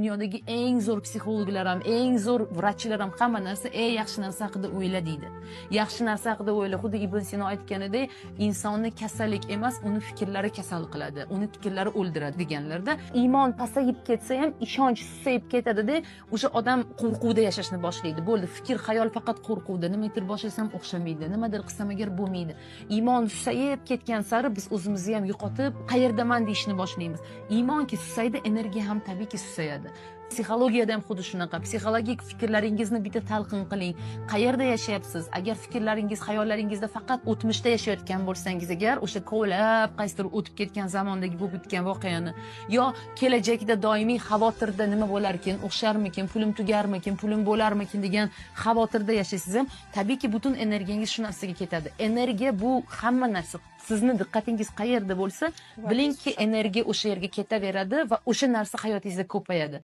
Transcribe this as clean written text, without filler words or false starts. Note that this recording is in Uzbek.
Dunyodagi eng zo'r psixologlar ham, eng zo'r vrachlar ham hamma narsa yaxshi narsa haqida o'yla deydi. Yaxshi narsa haqida o'yla. Xuddi Ibn Sino aytganidek, insonni kasallik emas, uni fikrlari kasal qiladi, uni fikrlari o'ldiradi deganlarda, iymon pasayib ketsa ham ishonch susayib ketadi-da, o'sha odam qo'rquvda yashashni boshlaydi. Bo'ldi, fikr, xayol faqat qo'rquvda, nimadir boshlasam o'xshamaydi, nimadir qilsam agar bo'lmaydi. Iymon susayib ketgan sari biz o'zimizni ham yo'qotib, qayerdaman deyishni boshlaymiz. Iymonki susaydi, energiya ham tabiiyki susayadi. Psixologiyada ham xuddi shunaqa. Psixologik fikrlaringizni bitta talqin qiling. Qayerda yashayapsiz? Agar fikrlaringiz, xayollaringizda faqat o'tmishda yashayotgan bo'lsangiz agar, o'sha kovlab qaysidir o'tib ketgan zamondagi bo'lib o'tgan voqeani, yo kelajakda doimiy xavotirda nima bo'larkin, o'xsharmikin, pulim tugarmikin, pulim bo'larmikin degan xavotirda yashaysiz ham, tabiiyki butun energiyangiz shu narsaga ketadi. Energiya bu hamma narsa. Sizni diqqatingiz qayerda bo'lsa, bilingki energiya o'sha yerga ketaveradi va o'sha narsa hayotingizda ko'payadi.